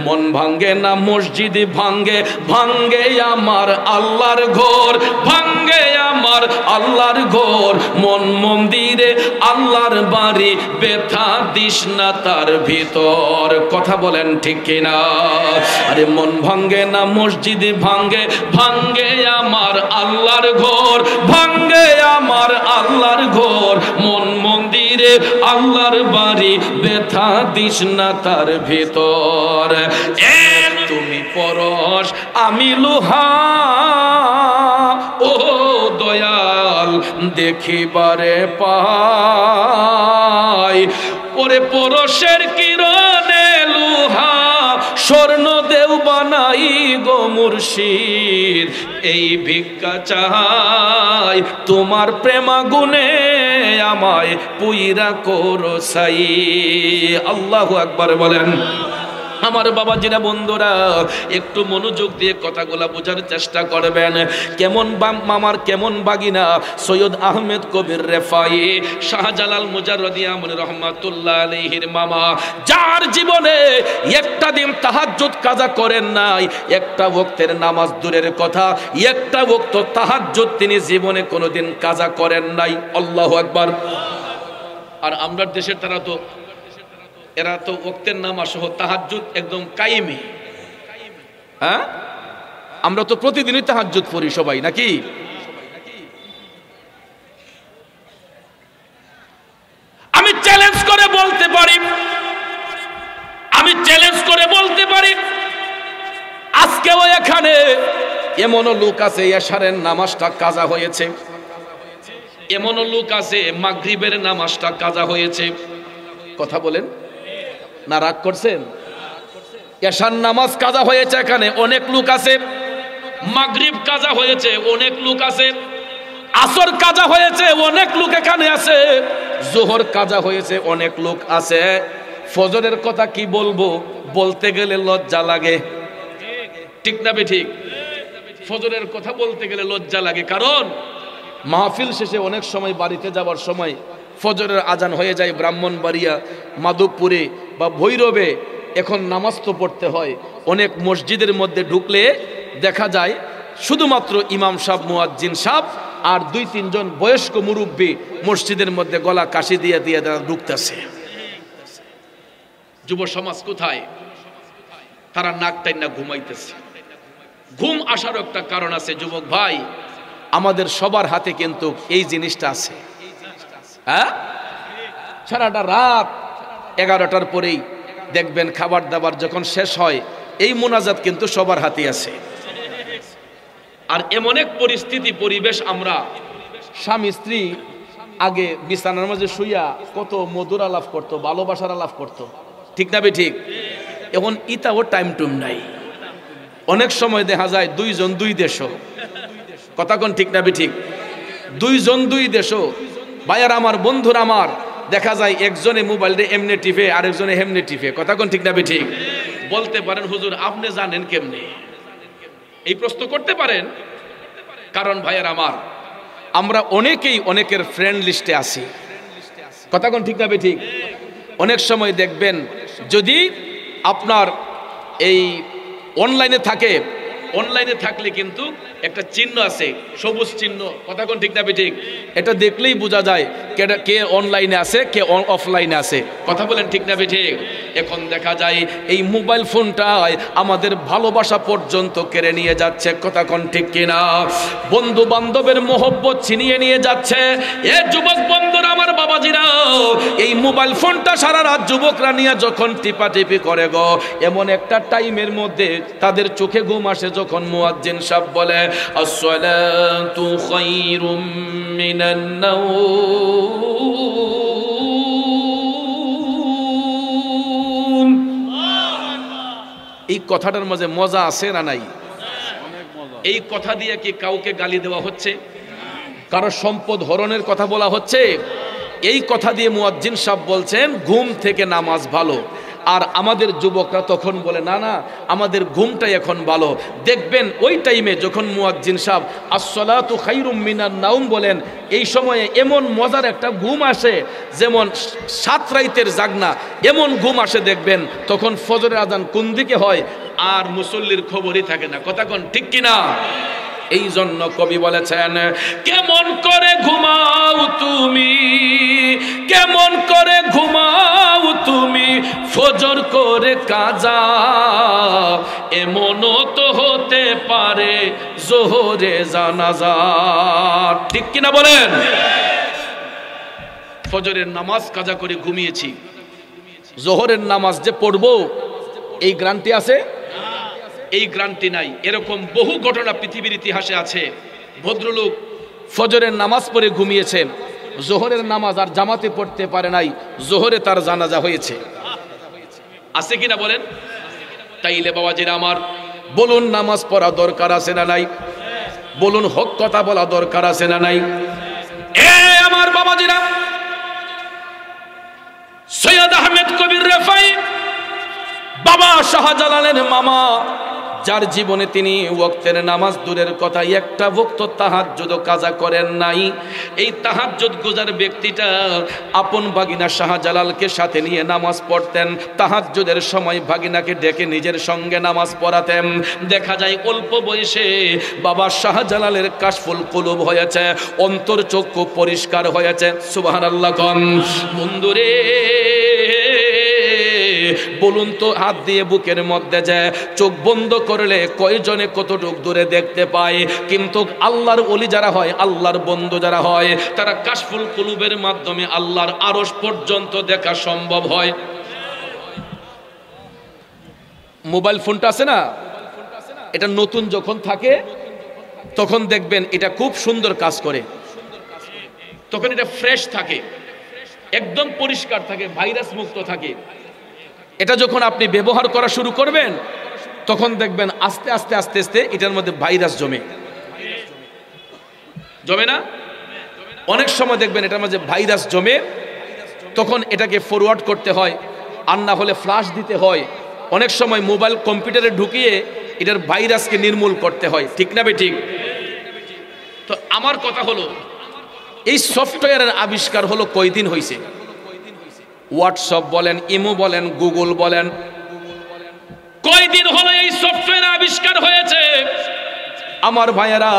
মন ভাঙ্গে না মসজিদ ভাঙ্গে, ভাঙ্গে আমার আল্লাহর ঘর, ভাঙ্গে আমার আল্লাহর ঘর। মন মন্দিরে আল্লাহর বাড়ি, ব্যথা দিস না তার ভিতর। কথা বলেন ঠিক কিনা? আরে মন ভাঙ্গে না মসজিদ ভাঙ্গে, ভাঙ্গে আমার আল্লাহর ঘর, ভাঙ্গে আমার আল্লাহর ঘর। মন মন্দিরে আল্লাহর বাড়ি, ব্যথা দিস না তার ভিতর। তুমি পরশ আমি লোহা, ও দয়াল দেখিবারে পাই। ওরে পরশের কিরণে লোহা স্বর্ণ দেও বানাই গো মুর্শিদ, এই ভিক্ষা চাই তোমার প্রেমাগুনে আমায় পুইরা করো সাই। আল্লাহু আকবার বলেন। আমার বাবাজিরা বন্ধুরা, একটু মনোযোগ দিয়ে কথাগুলা বোঝার চেষ্টা করবেন। কেমন মামার কেমন বাগিনা সৈয়দ আহমেদ কবির রেফাই শাহজালাল মুজাররদি আমরি রহমাতুল্লাহ আলাইহির মামা, যার জীবনে একটা দিন তাহাজ্জুদ কাজা করেন নাই, একটা ওয়াক্তের নামাজ দূরের কথা, একটা ওয়াক্ত তাহাজ্জুদ তিনি জীবনে কোনোদিন কাজা করেন নাই। আল্লাহু আকবার। আর আমরা দেশের তারা তো এরা তো ওয়াক্তের নামাজ সহ তাহাজ্জুদ একদম কায়েমে। হ্যাঁ, আমরা তো প্রতিদিনই তাহাজ্জুদ পড়ি সবাই, নাকি? আমি চ্যালেঞ্জ করে বলতে পারি, আমি চ্যালেঞ্জ করে বলতে পারি, আজকেও এখানে এমনও লোক আছে এশারের নামাজটা কাজা হয়েছে, এমনও লোক আছে মাগরিবের নামাজটা কাজা হয়েছে। কথা বলেন না, রাগ করছেন? এশার নামাজ কাজা হয়েছে এখানে অনেক লোক আছে, মাগরিব কাজা হয়েছে অনেক লোক আছে, আসর কাজা হয়েছে অনেক লোক এখানে আছে, জোহর কাজা হয়েছে অনেক লোক আছে। ফজরের কথা কি বলবো, বলতে গেলে লজ্জা লাগে, ঠিক না ঠিক? ফজরের কথা বলতে গেলে লজ্জা লাগে, কারণ মাহফিল শেষে অনেক সময় বাড়িতে যাওয়ার সময় ফজরের আজান হয়ে যায় ব্রাহ্মণবাড়িয়া, মাধবপুরে বা ভৈরবে। এখন নামাজ তো পড়তে হয়। অনেক মসজিদের মধ্যে ঢুকলে দেখা যায় শুধুমাত্র ইমাম সাহেব, মুয়াজ্জিন সাহেব আর 2-3 জন বয়স্ক মুরব্বী মসজিদের মধ্যে গলা কাশি দিয়ে দিয়ে তারা ঢুকতেছে। যুব সমাজ কোথায়? তারা নাক টাইনা ঘুমাইতেছে। ঘুম আসার একটা কারণ আছে যুবক ভাই, আমাদের সবার হাতে কিন্তু এই জিনিসটা আছে। হ্যাঁ, সারাটা রাত 11টার পরেই দেখবেন খাবার দাবার যখন শেষ হয়, এই মোনাজাত কিন্তু সবার হাতে আছে। আর এমন এক পরিস্থিতি পরিবেশ, আমরা স্বামী স্ত্রী আগে বিছানার মাঝে শুইয়া কত মধুর আলাপ করতো, ভালোবাসার আলাপ করতো, ঠিক না ঠিক? এখন ইতাও টাইম টুম নাই। অনেক সময় দেখা যায় 2 জন 2 দেশও, কথা কোন ঠিক না ঠিক? 2 জন 2 দেশও। ভাইয়ার আমার, বন্ধুর আমার, দেখা যায় একজনে মোবাইলটা এমনি টিপে আরেকজনে হেমনে টিপে, কথা কোন ঠিক না ঠিক? বলতে পারেন হুজুর আপনি জানেন কেমনে? এই প্রশ্ন করতে পারেন। কারণ ভাইয়ার আমার, আমরা অনেকেই অনেকের ফ্রেন্ড লিস্টে আছি, কথা কোন ঠিক না ঠিক? অনেক সময় দেখবেন যদি আপনার এই অনলাইনে থাকে, অনলাইনে থাকলে কিন্তু একটা চিহ্ন আছে, সবুজ চিহ্ন, কথা কোন ঠিক না ঠিক? এটা দেখলেই বোঝা যায় কে অনলাইনে আছে, কে অফলাইনে আছে, কথা বলেন ঠিক না ঠিক? এখন দেখা যায় এই মোবাইল ফোনটাই আমাদের ভালোবাসা পর্যন্ত কেড়ে নিয়ে যাচ্ছে, কথা কোন ঠিক কিনা? বন্ধু বান্ধবের মোহব্বত ছিনিয়ে নিয়ে যাচ্ছে। এ যুবক বন্ধুরা আমার, বাবাজিরা, এই মোবাইল ফোনটা সারা রাত যুবকরা নিয়ে যখন টিপাটিপি করে গো, এমন একটা টাইমের মধ্যে তাদের চোখে ঘুম আসে যখন মুয়াজ্জিন সাহেব বলে আসসালাতু খায়রুম মিনান নাওম। এই কথাটার মাঝে মজা আছে না নাই? এই কথা দিয়ে কি কাউকে গালি দেওয়া হচ্ছে? কারো সম্পদ হরণের কথা বলা হচ্ছে? এই কথা দিয়ে মুয়াজ্জিন সাহেব বলছেন ঘুম থেকে নামাজ ভালো। আর আমাদের যুবকরা তখন বলে না না আমাদের ঘুমটাই এখন ভালো। দেখবেন ওই টাইমে যখন মুয়াজ্জিন সাহেব আসসালাতু খায়রুম মিনান নাওম বলেন, এই সময়ে এমন মজার একটা ঘুম আসে, যেমন 7 রাতের জাগনা এমন ঘুম আসে। দেখবেন তখন ফজরের আজান কোন দিকে হয় আর মুসল্লির খবরই থাকে না। কথা কোন ঠিক কিনা? এই জন্য কবি বলেছেন, কেমন করে ঘুমাও তুমি, কেমন করে ঘুমাও তুমি ফজর করে কাজা, এমনও তো হতে পারে জোহরে জানাজা। ঠিক কিনা বলেন? ফজরের নামাজ কাজা করে ঘুমিয়েছি, জোহরের নামাজ যে পড়বো এই গ্যারান্টি আছে? এই গ্যারান্টি নাই। এরকম বহু ঘটনা পৃথিবীর ইতিহাসে আছে। ভদ্রলোক ফজরের নামাজ পড়ে ঘুমিয়েছে, জোহরের নামাজ আর জামাতে পড়তে পারে নাই, জোহরে তার জানাজা হয়েছে। আছে কিনা বলেন? তাইলে বাবাজিরা আমার বলুন, নামাজ পড়া দরকার আছে না নাই? বলুন, হক কথা বলা দরকার আছে না নাই? এ আমার বাবাজিরা, সৈয়দ আহমেদ কবির রেফাই বাবা শাহজালালের মামা, যার জীবনে তিনি ওয়াক্তের নামাজ দূরের কথা একটা ওয়াক্ত তাহাজ্জুদ কাজা করেন নাই। এই তাহাজ্জুদ গুজার ব্যক্তিটা আপন ভাগিনা শাহজালালকে সাথে নিয়ে নামাজ পড়তেন। তাহাজ্জুদের সময় ভাগিনাকে ডেকে নিজের সঙ্গে নামাজ পড়াতেন। দেখা যায় অল্প বয়সে বাবা শাহজালালের কাশফুল কুলুব হয়েছে, অন্তর চক্ষু পরিষ্কার হয়েছে। সুবহানাল্লাহ কোন বন্ধুরে, বলুন তো হাত দিয়ে বুকের মধ্যে যে চোখ বন্ধ করলে কয়জনে কতটুক দূরে দেখতে পায়? কিন্তু আল্লাহর ওলি যারা হয়, আল্লাহর বন্ধু যারা হয়, তারা কাশফুল কুলুবের মাধ্যমে আল্লাহর আরশ পর্যন্ত দেখা সম্ভব হয়। মোবাইল ফোনটা আছে না, এটা নতুন যখন থাকে তখন দেখবেন এটা খুব সুন্দর কাজ করে, তখন এটা ফ্রেশ থাকে, একদম পরিষ্কার থাকে, ভাইরাস মুক্ত থাকে। এটা যখন আপনি ব্যবহার করা শুরু করবেন তখন দেখবেন আস্তে আস্তে আস্তে আস্তে এটার মধ্যে ভাইরাস জমে না? অনেক সময় দেখবেন এটার মধ্যে ভাইরাস জমে, তখন এটাকে ফরওয়ার্ড করতে হয়, আর না হলে ফ্লাশ দিতে হয়। অনেক সময় মোবাইল কম্পিউটারে ঢুকিয়ে এটার ভাইরাসকে নির্মূল করতে হয়। ঠিক না বেঠিক? তো আমার কথা হলো, এই সফটওয়্যারের আবিষ্কার হলো কয়দিন হয়েছে? হোয়াটসঅ্যাপ বলেন, ইমো বলেন, গুগল বলেন, কয়দিন হলো এই সফটওয়্যার আবিষ্কার হয়েছে? আমার ভাইয়েরা,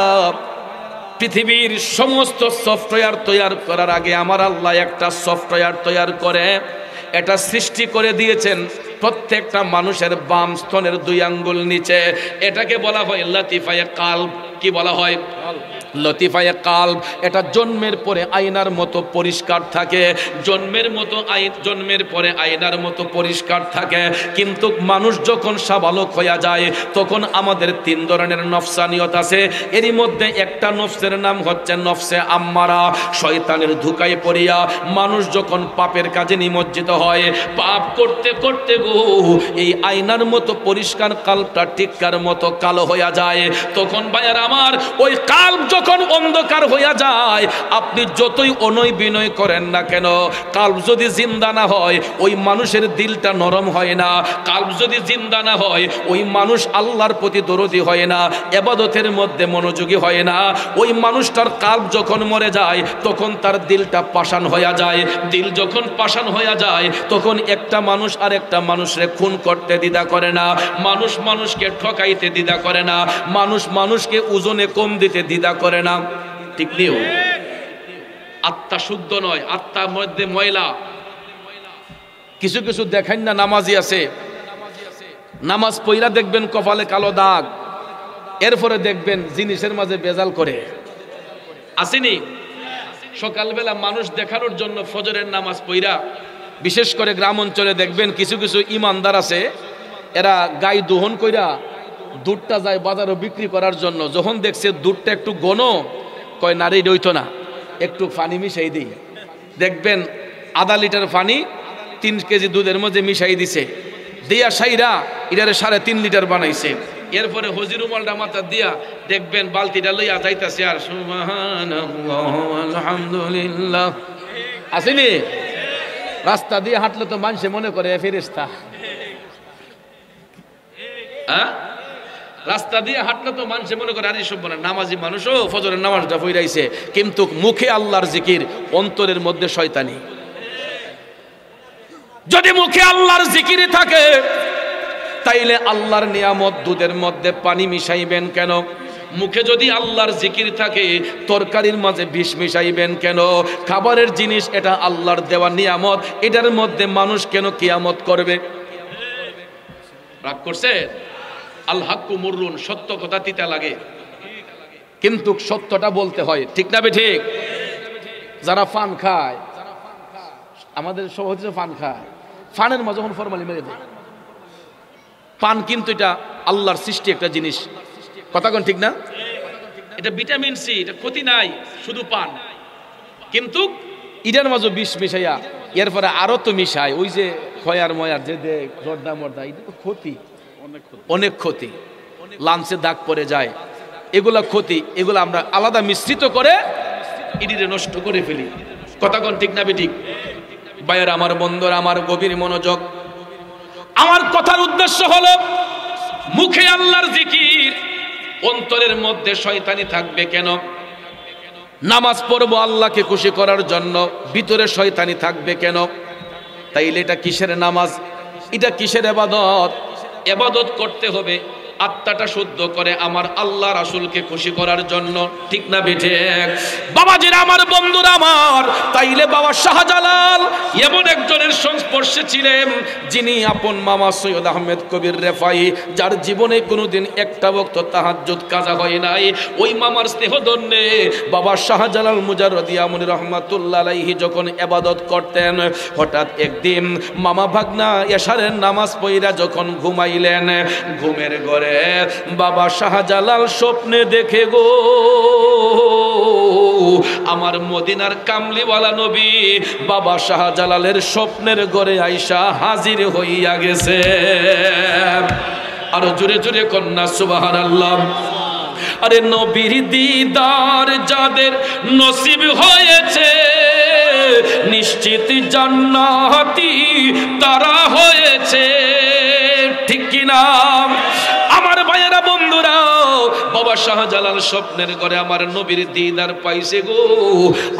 পৃথিবীর সমস্ত সফটওয়্যার তৈরি করার আগে আমার আল্লাহ একটা সফটওয়্যার তৈরি করে এটা সৃষ্টি করে দিয়েছেন প্রত্যেকটা মানুষের বাম স্তনের 2 আঙ্গুল নিচে। এটাকে বলা হয় লতিফায়ে কালব। কি বলা হয়? লতিফায়ে কালব। এটা জন্মের পরে আয়নার মতো পরিষ্কার থাকে, জন্মের পরে আয়নার মতো পরিষ্কার থাকে। কিন্তু মানুষ যখন সাবালক হয়ে যায় তখন আমাদের 3 ধরনের নফসানিয়ত আছে। এরই মধ্যে একটা নফসের নাম হচ্ছে নফসে আম্মারা। শয়তানের ধোঁকায় পড়িয়া মানুষ যখন পাপের কাজে নিমজ্জিত হয়, পাপ করতে করতে গো এই আয়নার মতো পরিষ্কার কালবটা টিক্কার মতো কালো হয়ে যায়। তখন ভাইয়ার আমার, ওই কালব যখন অন্ধকার হইয়া যায়, আপনি যতই অনয় বিনয় করেন না কেন, কালব যদি জিন্দা না হয় ওই মানুষের দিলটা নরম হয় না। কালব যদি জিন্দা না হয় ওই মানুষ আল্লাহর প্রতি দরদি হয় না, ইবাদতের মধ্যে মনোযোগী হয় না। ওই মানুষটার কালব যখন মরে যায় তখন তার দিলটা পাষাণ হইয়া যায়। দিল যখন পাষাণ হইয়া যায় তখন একটা মানুষ আর একটা মানুষরে খুন করতে দ্বিধা করে না, মানুষ মানুষকে ঠকাইতে দ্বিধা করে না, মানুষ মানুষকে ওজনে কম দিতে দ্বিধা করে না। ঠিক নিও, আত্মা শুদ্ধ নয়, আত্মার মধ্যে ময়লা। কিছু কিছু দেখেন না নামাজি আছে, নামাজ পইরা দেখবেন কপালে কালো দাগ, এরপরে দেখবেন জিনিসের মাঝে বেজাল করে। আসেনি? সকালবেলা মানুষ দেখানোর জন্য ফজরের নামাজ পইরা, বিশেষ করে গ্রাম অঞ্চলে দেখবেন কিছু কিছু ইমানদার আছে, এরা গাই দহন কইরা দুধটা যায় বাজারে বিক্রি করার জন্য। যখন দেখছে দুধটা একটু ঘন, কয় নারী রইতো না, একটু পানি মিশাই দিই। দেখবেন আধা লিটার পানি 3 কেজি দুধের মধ্যে মিশাই দিছে, দিয়া সাইরা এটারে 3.5 লিটার বানাইছে। এরপরে হজিরুমালটা মাথা দিয়া দেখবেন বালতিটা লইয়া যাইতাছে, আর সুবহানাল্লাহ আলহামদুলিল্লাহ। আসেনি? রাস্তা দিয়ে হাঁটলে তো মানুষে মনে করে ফেরেশতা। হ্যাঁ, রাস্তা দিয়ে হাঁটলে তো মানুষে মনে করে আরে সব নামাজি মানুষও ফজরের নামাজটা পড়াইছে, কিন্তু মুখে আল্লাহর জিকির, অন্তরের মধ্যে শয়তানি। যদি মুখে আল্লাহর জিকির থাকে তাইলে আল্লাহর নিয়ামত দুধের মধ্যে পানি মিশাইবেন কেন? মুখে যদি আল্লাহর জিকির থাকে তরকারির মাঝে বিষ মিশাইবেন কেন? খাবারের জিনিস এটা আল্লাহর দেওয়া নিয়ামত, এটার মধ্যে মানুষ কেন কিয়ামত করবে? রাগ করছে? আল হাক্কু মুররুন, সত্য কথা তিতা লাগে, কিন্তু সত্যটা বলতে হয়, ঠিক না বে ঠিক? যারা পান খায়, আমাদের সব হচ্ছে পান খায়, পানের মাঝে যখন ফরমালি মেরে দেয়, পান কিন্তু এটা আল্লাহর সৃষ্টি একটা জিনিস, কথা কোন ঠিক না? এটা ভিটামিন সি, এটা ক্ষতি নাই, শুধু পান, কিন্তু ইটার মাঝে বিষ মিশাইয়া এরপরে আরো তো মিশায় ওই যে খয়ার ময়ার যে জর্দা মর্দা, এটা তো ক্ষতি, অনেক ক্ষতি, লাঞ্চে দাগ পড়ে যায়, এগুলা ক্ষতি, এগুলো আমরা আলাদা মিশ্রিত করে ইডিরে নষ্ট করে ফেলি, কথা কোন ঠিক না বে ঠিক? ভাইয়ের আমার, বন্ধুরা আমার, গভীর মনোযোগ, আমার কথার উদ্দেশ্য হলো মুখে আল্লাহর জিকির, অন্তরের মধ্যে শয়তানি থাকবে কেন? নামাজ পড়বো আল্লাহকে খুশি করার জন্য, ভিতরে শয়তানি থাকবে কেন? তাইলে এটা কিসের নামাজ, এটা কিসের ইবাদত? ইবাদত করতে হবে আত্মাটা শুদ্ধ করে আমার আল্লাহ রাসূলকে খুশি করার জন্য, ঠিক না বেঠে? বাবাজিরা আমার, বন্ধুরা আমার, তাইলে বাবা শাহজালাল এমন একজনের সংস্পর্শে ছিলেন যিনি আপন মামা সৈয়দ আহমেদ কবির রেফাই, যার জীবনে কোনোদিন একটা ওয়াক্ত তাহাজ্জুদ কাজা হয় নাই, ওই মামার স্নেহধন্যে বাবা শাহজালাল মুজাররদি আমনি রহমাতুল্লাহ আলাইহি যখন ইবাদত করতেন, হঠাৎ একদিন মামা ভাগনা এশারের নামাজ পড়া যখন ঘুমাইলেন, ঘুমের ঘরে বাবা শাহজালাল স্বপ্নে দেখে গো আমার মদিনার কামলিওয়ালা নবী বাবা শাহজালালের স্বপ্নের ঘরে আইসা হাজির হইয়া গেছে। আরো জোরে জোরে কন্যা সুবহানাল্লাহ। আরে নবীর দিদার যাদের নসিব হয়েছে, নিশ্চিত জান্নাতি তারা হয়েছে, ঠিক কিনা আমার ভাইয়েরা, বন্ধুরা? বাবা শাহজালাল স্বপ্নের ঘরে আমার নবীর দিদার পাইছে গো।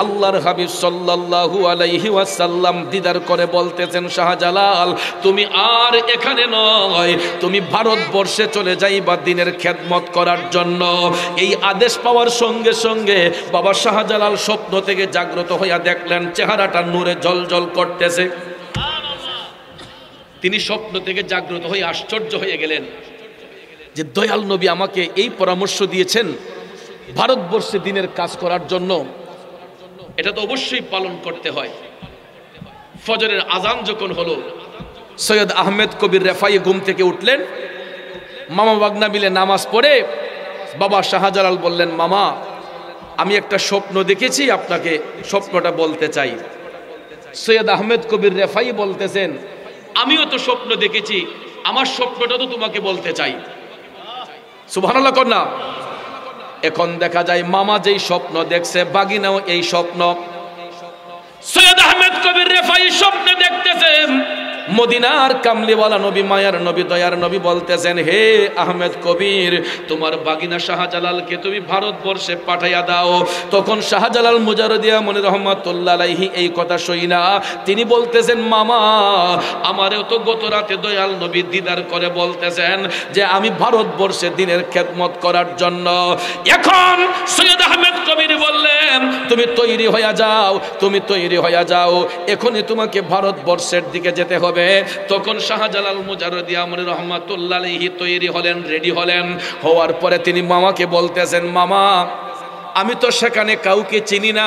আল্লাহর হাবিব সাল্লাল্লাহু আলাইহি ওয়াসাল্লাম দিদার করে বলতেছেন, শাহজালাল তুমি আর এখানে নয়, তুমি ভারতবর্ষে চলে যাইবা দ্বীনের খেদমত করার জন্য। এই আদেশ পাওয়ার সঙ্গে সঙ্গে বাবা শাহজালাল স্বপ্ন থেকে জাগ্রত হইয়া দেখলেন চেহারাটা নূরে জ্বলজ্বল করতেছে। তিনি স্বপ্ন থেকে জাগ্রত হয়ে আশ্চর্য হয়ে গেলেন যে দয়াল নবী আমাকে এই পরামর্শ দিয়েছেন ভারতবর্ষে দ্বীনের কাজ করার জন্য, এটা তো অবশ্যই পালন করতে হয়। ফজরের আজান যখন হলো, সৈয়দ আহমেদ কবির রেফাই ঘুম থেকে উঠলেন, মামা বাগনা মিলে নামাজ পড়ে বাবা শাহজালাল বললেন, মামা আমি একটা স্বপ্ন দেখেছি, আপনাকে স্বপ্নটা বলতে চাই। সৈয়দ আহমেদ কবির রেফাই বলতেছেন, আমিও তো স্বপ্ন দেখেছি, আমার স্বপ্নটা তো তোমাকে বলতে চাই। সুবহানাল্লাহ কন্যা। এখন দেখা যায় মামা যেই স্বপ্ন দেখছে বাগিনাও এই স্বপ্ন। সৈয়দ আহমেদ কবির রেফাই স্বপ্নে দেখতেছেন মদিনার কামলিওয়ালা নবী, মায়ার নবী, দয়ার নবী বলতেছেন, হে আহমেদ কবির তোমার বাগিনা শাহজালালকে তুমি ভারতবর্ষে পাঠাইয়া দাও। তখন শাহজালাল মুজাররদি আমনি রহমাতুল্লাহ আলাইহি এই কথা শুইনা তিনি বলতেছেন, মামা আমারও তো গত রাতে দয়াল নবী দিদার করে বলতেছেন যে আমি ভারতবর্ষে দ্বীনের খেদমত করার জন্য। এখন সৈয়দ আহমেদ কবির বললেন, তুমি তৈরি হইয়া যাও, তুমি তৈরি হইয়া যাও, এখনই তোমাকে ভারতবর্ষের দিকে যেতে হবে। তখন শাহজালাল মুজাররদি আমনি রহমাতুল্লাহ আলাইহি তৈরি হলেন, রেডি হলেন। হওয়ার পরে তিনি মামাকে বলতেছেন, মামা আমি তো সেখানে কাউকে চিনি না,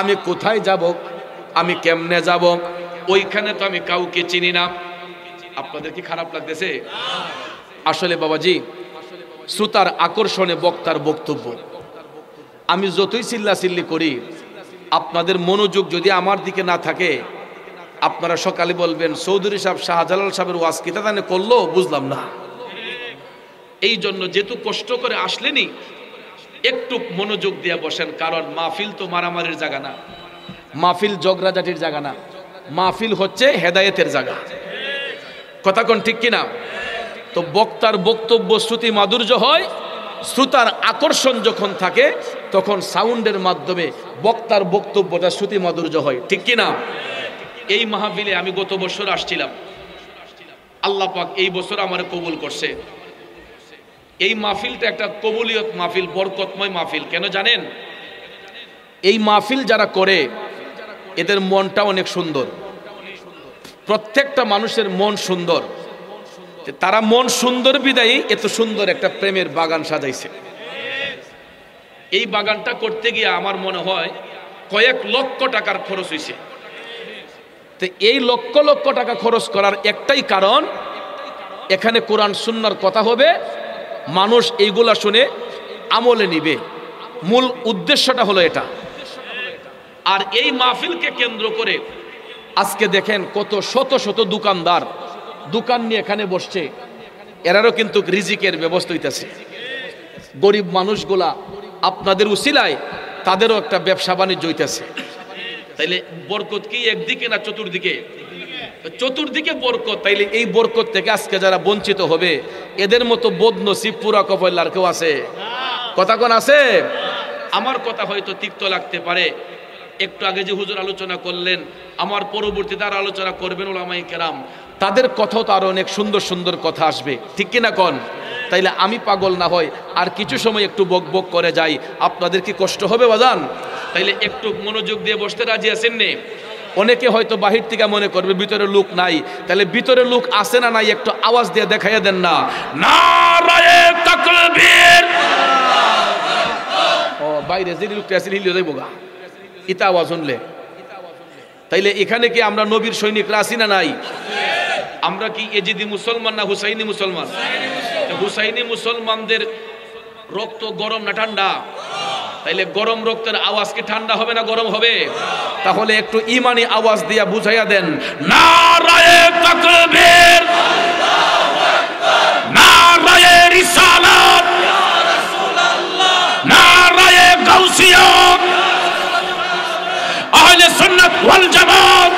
আমি কোথায় যাব, আমি কেমনে যাব, ওইখানে তো আমি কাউকে চিনি না। আপনাদের কি খারাপ লাগতেছে? আসলে বাবাজি শ্রোতার আকর্ষণে বক্তার বক্তব্য, আমি যতই চিল্লাচিল্লি করি আপনাদের মনোযোগ যদি আমার দিকে না থাকে, আপনারা সকালে বলবেন চৌধুরী সাহেব শাহজালাল সাহেবের ওয়াজ কি তাহলে করলো, বুঝলাম না। এই জন্য যেহেতু কষ্ট করে আসলেনি, একটু মনোযোগ দিয়ে বসেন, কারণ মাহফিল তো মারামারির জায়গা না, মাহফিল ঝগড়াঝাটির জায়গা না, মাহফিল হচ্ছে হেদায়েতের জায়গা। কথা কোন ঠিক কিনা? তো বক্তার বক্তব্য শ্রুতি মাধুর্য হয়, শ্রোতার আকর্ষণ যখন থাকে তখন সাউন্ডের মাধ্যমে বক্তার বক্তব্যটা শ্রুতি মাধুর্য হয়, ঠিক কিনা? এই মাহফিলে আমি গত বছর আসছিলাম, আল্লাহ পাক এই বছর আমার কবুল করছে। এই মাহফিলটা একটা কবুলিয়ত মাহফিল, বরকতময় মাহফিল। কেন জানেন? এই মাহফিল যারা করে এদের মনটা অনেক সুন্দর, প্রত্যেকটা মানুষের মন সুন্দর, তারা মন সুন্দর বিদায়ী এত সুন্দর একটা প্রেমের বাগান সাজাইছে। এই বাগানটা করতে গিয়ে আমার মনে হয় কয়েক লক্ষ টাকার খরচ হয়েছে। তো এই লক্ষ লক্ষ টাকা খরচ করার একটাই কারণ, এখানে কোরআন সুন্নাহর কথা হবে, মানুষ এইগুলা শুনে আমলে নিবে। মূল উদ্দেশ্যটা হলো এটা। আর এই মাহফিলকে কেন্দ্র করে আজকে দেখেন কত শত শত দোকানদার দোকান নিয়ে এখানে বসছে, এরারও কিন্তু রিজিকের ব্যবস্থা হইতেছে। গরিব মানুষগুলা আপনাদের উসিলায় তাদেরও একটা ব্যবসা বাণিজ্য হইতেছে। তাইলে বরকত কি একদিকে না চতুর্দিকে? চতুর্দিকে বরকত। তাইলে এই বরকত থেকে আজকে যারা বঞ্চিত হবে এদের মতো বদনসিব পুরা কপাল আর কেউ আছে? কথা কোন আছে? আমার কথা হয়তো তিক্ত লাগতে পারে, একটু আগে যে হুজুর আলোচনা করলেন, আমার পরবর্তীতে আর আলোচনা করবেন উলামায়ে কেরাম, তাদের কথাও তো আরো অনেক সুন্দর সুন্দর কথা আসবে, ঠিক কিনা কোন? তাইলে আমি পাগল না হয় আর কিছু সময় একটু বক বক করে যাই, আপনাদের কি কষ্ট হবে বাজান? তাইলে একটু মনোযোগ দিয়ে বসতে রাজি আছেন নে? অনেকে হয়তো বাহির থেকে মনে করবে ভিতরে লোক নাই, তাহলে ভিতরে লোক আছে না নাই একটু আওয়াজ দিয়ে দেখাইয়া দেন না। নারায়ে তাকবীর। ও বাইরে যে লোকটা আছে হিলিয়ে যাইব গা ইতা আওয়াজ শুনলে। তাইলে এখানে কি আমরা নবীর সৈনিকরা আছি না নাই? আমরা কি এজিদি মুসলমান না হুসাইনি মুসলমান? হুসাইনি মুসলমানদের রক্ত গরম না ঠান্ডা? তাইলে গরম রক্তের আওয়াজ কি ঠান্ডা হবে না গরম হবে? তাহলে একটু ইমানি আওয়াজ দিয়া বুঝাইয়া দেন, নারায়ে তাকবীর, নারায়ে রিসালাত, নারায়ে গাউসিয়ত, আহলে সুন্নাত ওয়াল জামাত,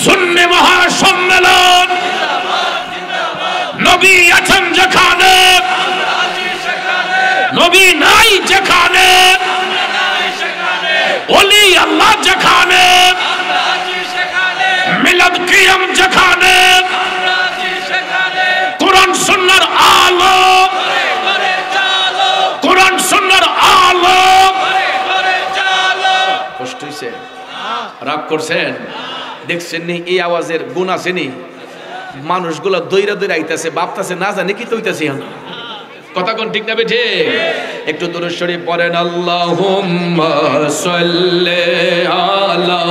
সুন্নি মহাসম্মেলন, নবী আছেন যেখানে, নবী নাই যেখানে, ওলি আল্লাহ যেখানে, মিলাদ কিয়াম যেখানে, কোরআন সুন্নাহর আলো, কোরআন সুন্নাহর আলো। কষ্ট হইছে? রাগ করছেন? দেখছেন নি এই আওয়াজের গুণ আছে নি? মানুষগুলো দইরা দইরা আইতাছে, ভাবতাছে না জানি কি তো হইতাছে। কথা কোন ঠিক না বেঠে? একটু দুরূদ শরীফ পড়েন, আল্লাহুম্মা সাল্লি আলা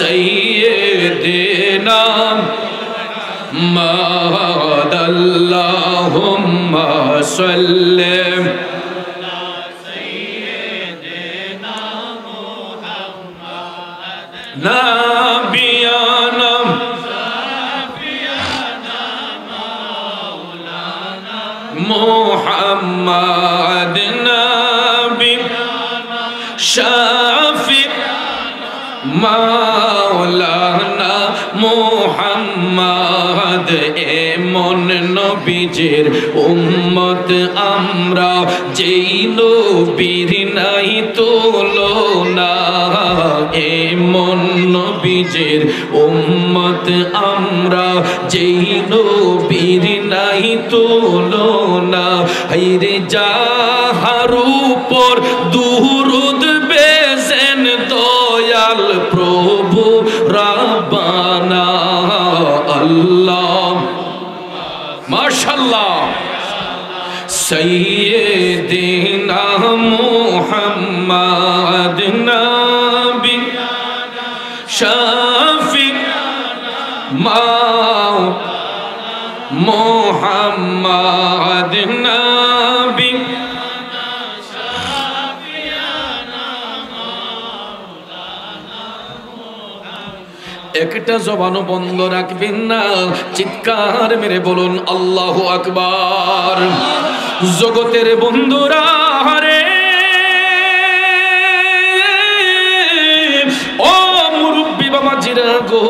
সাইয়্যিদিনা মুহাম্মাদ, আল্লাহুম্মা সাল্লি আলা সাইয়্যিদিনা মুহাম্মাদ, নাবিয়ানা মুহাম্মাদ, নবী শাফি মাওলানা মুহাম্মাদ। এমন নবীজির উম্মত আমরা, যেই নবীর নাই তুলনা। এমন নবীজির উম্মত আমরা, যেই নবীর নাই তুলনা। হায়রে যাহার উপর দুরূদ বেজেন দয়াল প্রভু রাব্বানা। আল্লাহ মাশাআল্লাহ। সাইয়্যিদিনা মুহাম্মাদ, নবী শাফি মুহাম্মাদ, নবী একটা জবানও বন্ধ রাখবেন না, চিৎকার মেরে বলুন আল্লাহু আকবার। জগতের বন্ধুরা রে, ও মুরব্বি বাবা জিরা গো,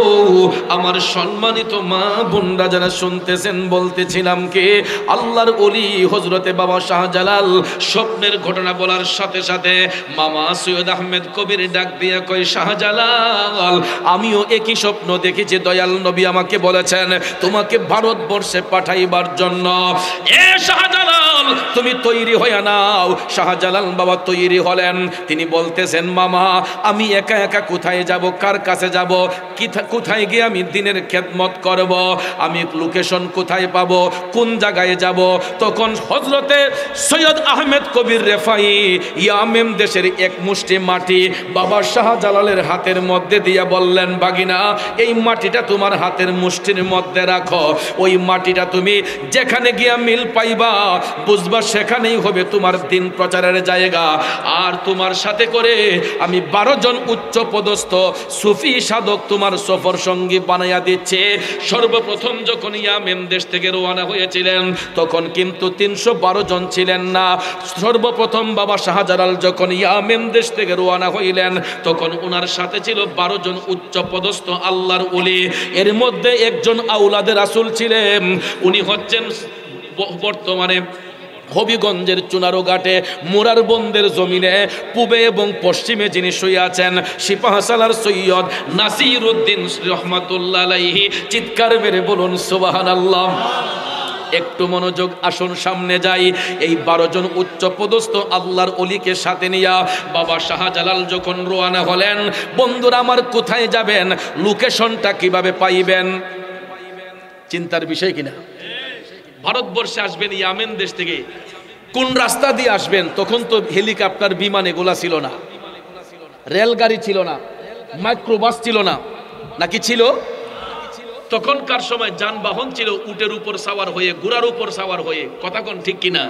আমার সম্মানিত মা বোনরা যারা শুনতেছেন, বলতেছিলাম কে আল্লাহর ওলি হযরতে বাবা শাহজালাল স্বপ্নের ঘটনা বলার সাথে সাথে মামা সৈয়দ আহমেদ কবির ডাক দিয়ে কয়, শাহজালাল আমিও একই স্বপ্ন দেখেছি, দয়াল নবী আমাকে বলেছেন তোমাকে ভারতবর্ষে পাঠাইবার জন্য। এ শাহজালাল তুমি তৈরি হয়ে নাও। শাহজালাল বাবা তৈরি হলেন। তিনি বলতেছেন, মামা আমি একা একা কোথায় যাব, কার কাছে যাব, কোথায় গিয়ে আমি দিনের খেদমত করব, আমি লোকেশন কোথায় পাবো, কোন জায়গায় যাব? তখন হযরতে সৈয়দ আহমেদ কবির রেফাই ইয়ামেন দেশের এক মুষ্টি মাটি বাবা শাহজালালের হাতের মধ্যে দিয়ে বললেন, বাগিনা এই মাটিটা তোমার হাতের মুষ্টির মধ্যে রাখো। ওই মাটিটা তুমি যেখানে গিয়া মিল পাইবা বুঝবা সেখানেই হবে তোমার দিন প্রচারের জায়গা। আর তোমার সাথে করে আমি 12 জন উচ্চ পদস্থ সুফি সাধক তোমার সফর সঙ্গী বানাইয়া দিচ্ছে। সর্বপ্রথম যখন ইয়ামেন দেশ থেকে রওনা হয়েছিলেন তখন কিন্তু 312 জন ছিলেন না। সর্বপ্রথম বাবা শাহজালাল যখন ইয়ামেন দেশ থেকে রওনা হইলেন তখন ওনার সাথে ছিল 12 জন উচ্চ পদস্থ আল্লাহর ওলি। এর মধ্যে একজন আউলাদে রাসূল ছিলেন, উনি হচ্ছেন বর্তমানে হবিগঞ্জের চুনারো ঘাটে মুরার বন্দের জমিনে পূবে এবং পশ্চিমে যিনি শুয়ে আছেন সিপাহসালার সৈয়দ নাসির উদ্দিন রহমাতুল্লাহ আলাইহি। চিৎকার মেরে বলুন সুবহানাল্লাহ। একটু মনোযোগ, আসুন সামনে যাই। এই 12 জন উচ্চ পদস্থ আল্লাহর ওলিকে সাথে নিয়া বাবা শাহজালাল যখন রওনা হলেন, বন্ধুরা আমার কোথায় যাবেন, লোকেশনটা কিভাবে পাইবেন, চিন্তার বিষয় কিনা? ভারতবর্ষে আসবেন ইয়ামেন দেশ থেকে, কোন রাস্তা দিয়ে আসবেন? তখন তো হেলিকপ্টার, বিমান এগুলা ছিল না, রেলগাড়ি ছিল না, মাইক্রোবাস ছিল না, নাকি ছিল? তখনকার সময় যানবাহন ছিল উটের উপর সাওয়ার হয়ে, ঘোড়ার উপর সাওয়ার হয়ে। কথা কোন ঠিক কিনা?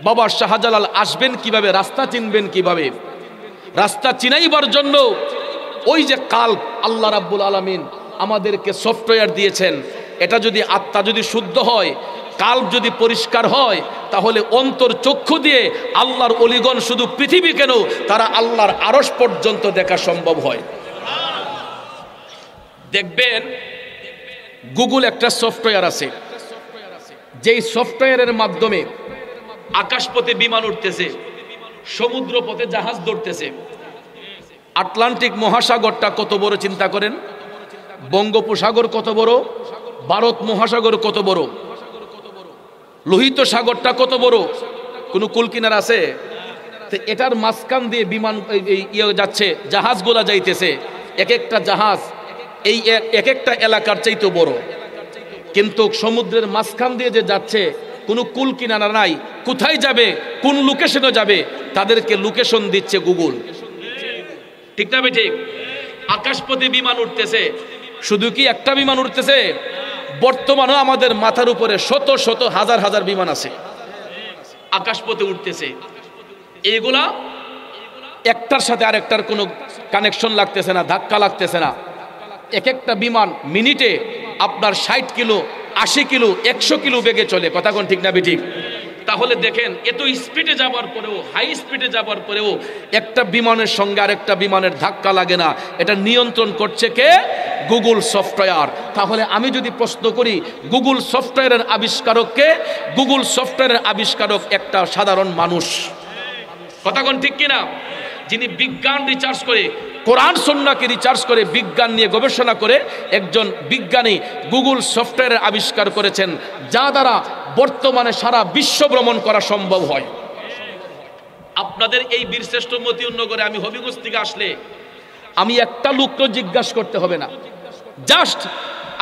বাবা শাহজালাল আসবেন কিভাবে, রাস্তা চিনবেন কিভাবে? রাস্তা চিনাইবার জন্য ওই যে কাল আল্লাহ রাব্বুল আলামিন আমাদেরকে সফটওয়্যার দিয়েছেন, এটা যদি আত্মা যদি শুদ্ধ হয়, কাল্ব যদি পরিষ্কার হয়, তাহলে অন্তর চক্ষু দিয়ে আল্লাহর অলিগণ শুধু পৃথিবী কেন তারা আল্লাহর আরশ পর্যন্ত দেখা সম্ভব হয়। দেখবেন গুগল একটা সফটওয়্যার আছে, যেই সফটওয়্যারের মাধ্যমে আকাশপথে বিমান উঠতেছে, সমুদ্র পথে জাহাজ ধরতেছে। আটলান্টিক মহাসাগরটা কত বড় চিন্তা করেন, বঙ্গোপসাগর কত বড়, ভারত মহাসাগর কত বড়, লোহিত সাগরটা কত বড়, কোনো কুল কিনারা আছে? তো এটার মাঝখান দিয়ে বিমান যাচ্ছে, জাহাজগুলা যাইতেছে, এক একটা জাহাজ এই এক একটা এলাকার চাইতে বড়, কিন্তু সমুদ্রের মাঝখান দিয়ে যে যাচ্ছে কোনো কুল কিনারা নাই, কোথায় যাবে, কোন লোকেশনে যাবে, তাদেরকে লোকেশন দিচ্ছে গুগল। ঠিক না ভাই? ঠিক। আকাশপথে বিমান উঠতেছে, শুধু কি একটা বিমান উঠতেছে? বর্তমানে আমাদের মাথার উপরে শত শত হাজার হাজার বিমান আছে, আকাশপথে উঠতেছে। এগুলা একটার সাথে আরেকটার কোনো কানেকশন লাগতেছে না, ধাক্কা লাগতেছে না। এক একটা বিমান মিনিটে আপনার 60 কিলো, 80 কিলো, 100 কিলো বেগে চলে। কথা কোন ঠিক না বেঠিক? তাহলে দেখেন এত স্পিডে যাবার পরেও, হাই স্পিডে যাবার পরেও একটা বিমানের সঙ্গে আরেকটা বিমানের ধাক্কা লাগে না। এটা নিয়ন্ত্রণ করছে কে? Google software. তাহলে আমি যদি প্রশ্ন করি গুগল সফটওয়্যারের আবিষ্কারক কে? গুগল সফটওয়্যারের আবিষ্কারক একটা সাধারণ মানুষ। কথা কোন ঠিক কিনা? যিনি বিজ্ঞান রিসার্চ করে, কোরআন সুন্নাহকে রিসার্চ করে, বিজ্ঞান নিয়ে গবেষণা করে একজন বিজ্ঞানী গুগল সফটওয়্যারের আবিষ্কার করেছেন, যা দ্বারা বর্তমানে সারা বিশ্ব ভ্রমণ করা সম্ভব হয়। আপনাদের এই বীরশ্রেষ্ঠ মতিউরনগরে আমি হবিগঞ্জ থেকে আসলে আমি একটা লোককে জিজ্ঞাসা করতে হবে না, জাস্ট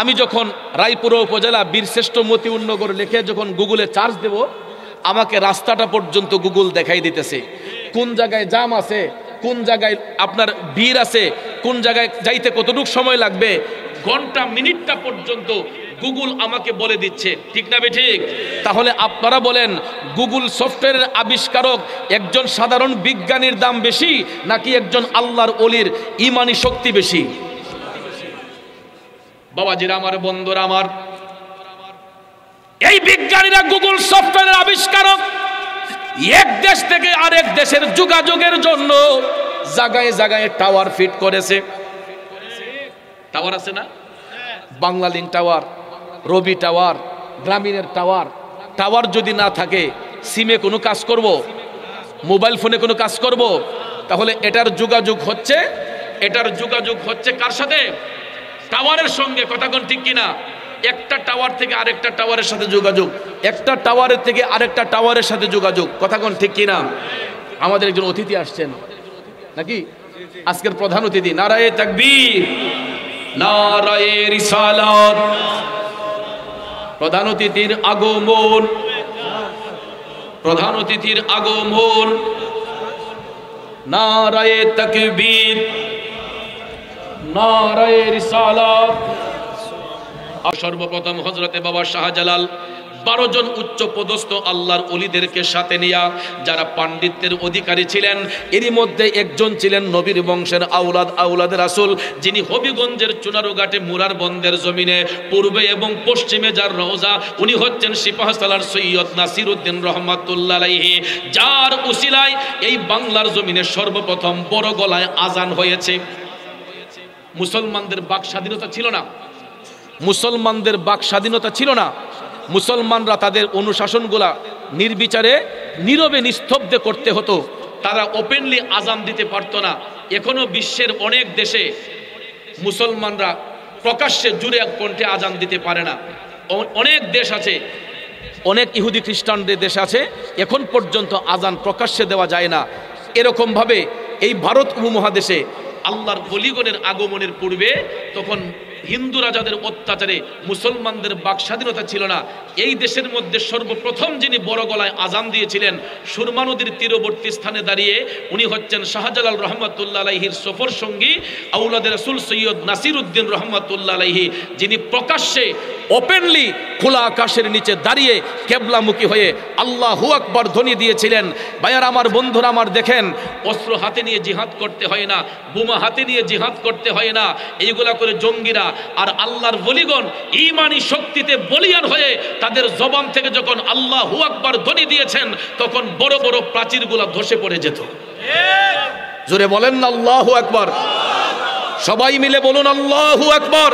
আমি যখন রায়পুর উপজেলা বীরশ্রেষ্ঠ মতিউরনগর লিখে যখন গুগলে চার্জ দেব, আমাকে রাস্তাটা পর্যন্ত গুগল দেখাই দিতেছে, কোন জায়গায় জাম আছে, কোন জায়গায় আপনার ভিড় আছে, কোন জায়গায় যাইতে কতটুকু সময় লাগবে, ঘন্টা মিনিটটা পর্যন্ত গুগল আমাকে বলে দিচ্ছে। ঠিক না বে ঠিক? তাহলে আপনারা বলেন গুগল সফটওয়্যারের আবিষ্কারক একজন সাধারণ বিজ্ঞানীর দাম বেশি নাকি একজন আল্লাহর ওলির ইমানি শক্তি বেশি? বাবাজিরা আমার, বন্ধুরা আমার, এই বিজ্ঞানীরা গুগল সফটওয়্যারের আবিষ্কারক এক দেশ থেকে আরেক দেশের যোগাযোগের জন্য জায়গায় জায়গায় টাওয়ার ফিট করেছে। টাওয়ার আছে না? বাংলা লিঙ্ক টাওয়ার, রবি টাওয়ার, গ্রামীণের টাওয়ার, টাওয়ার যদি না থাকে সিমে কোনো কাজ করব, মোবাইল ফোনে কোনো কাজ করব, তাহলে এটার যোগাযোগ হচ্ছে কার সাথে? টাওয়ারের সঙ্গে। কথা কোন ঠিক কিনা? একটা টাওয়ার থেকে আরেকটা টাওয়ারের সাথে যোগাযোগ, একটা টাওয়ারের থেকে আরেকটা টাওয়ারের সাথে যোগাযোগ। কথা কোন ঠিক কিনা? আমাদের একজন অতিথি আসছেন নাকি, আজকের প্রধান অতিথি। নারায়ে তাকবীর, নারায়ে রিসালাত। প্রধান অতিথির আগমন, প্রধান অতিথির আগমন। নারায়ে তাকবীর, নারায়ে রিসালাত। সর্বপ্রথম হযরতে বাবা শাহজালাল 12 জন উচ্চ পদস্থ আল্লাহর ওলিদেরকে সাথে নিয়া, যারা পাণ্ডিত্যের অধিকারী ছিলেন, এরই মধ্যে একজন ছিলেন নবীর বংশের আউলাদ রাসূল, যিনি হবিগঞ্জের চুনারুঘাটে মুরার বন্দের জমিনে পূর্বে এবং পশ্চিমে যার রওজা, উনি হচ্ছেন সিপাহসালার সৈয়দ নাসিরউদ্দিন রহমাতুল্লাহ আলাইহি, যার উসিলায় এই বাংলার জমিনে সর্বপ্রথম বড় গলায় আজান হয়েছে। মুসলমানদের বাক স্বাধীনতা ছিল না, মুসলমানদের বাক স্বাধীনতা ছিল না। মুসলমানরা তাদের অনুশাসনগুলা নির্বিচারে নীরবে নিস্তব্ধে করতে হতো, তারা ওপেনলি আজান দিতে পারত না। এখনো বিশ্বের অনেক দেশে মুসলমানরা প্রকাশ্যে জুড়ে কণ্ঠে আজান দিতে পারে না। অনেক দেশ আছে, অনেক ইহুদি খ্রিস্টানদের দেশ আছে, এখন পর্যন্ত আজান প্রকাশ্যে দেওয়া যায় না। এরকমভাবে এই ভারত উপমহাদেশে আল্লাহর ওলিগণের আগমনের পূর্বে তখন হিন্দু রাজাদের অত্যাচারে মুসলমানদের বাক স্বাধীনতা ছিল না। এই দেশের মধ্যে সর্বপ্রথম যিনি বড় গলায় আজান দিয়েছিলেন, সুরমা নদীর তীরবর্তী স্থানে দাঁড়িয়ে, উনি হচ্ছেন শাহজালাল রহমাতুল্লাহ আলাইহির সফর সঙ্গী আউলাদে রাসূল সৈয়দ নাসিরউদ্দিন রহমাতুল্লাহ আলাইহি, যিনি প্রকাশ্যে ওপেনলি খোলা আকাশের নিচে দাঁড়িয়ে কেবলামুখী হয়ে আল্লাহু আকবার ধ্বনি দিয়েছিলেন। ভাইয়ার আমার, বন্ধুরা আমার, দেখেন, অস্ত্র হাতে নিয়ে জিহাদ করতে হয় না, বোমা হাতে নিয়ে জিহাদ করতে হয় না, এইগুলা করে জঙ্গিরা আর আল্লাহর ওলিগণ ঈমানি শক্তিতে বলিয়ান হয়ে তাদের জবান থেকে যখন আল্লাহু আকবার ধ্বনি দিয়েছেন, তখন বড় বড় প্রাচীরগুলা ধসে পড়ে যেত। জোরে বলেন না আল্লাহু আকবার। সবাই মিলে বলুন আল্লাহু আকবার।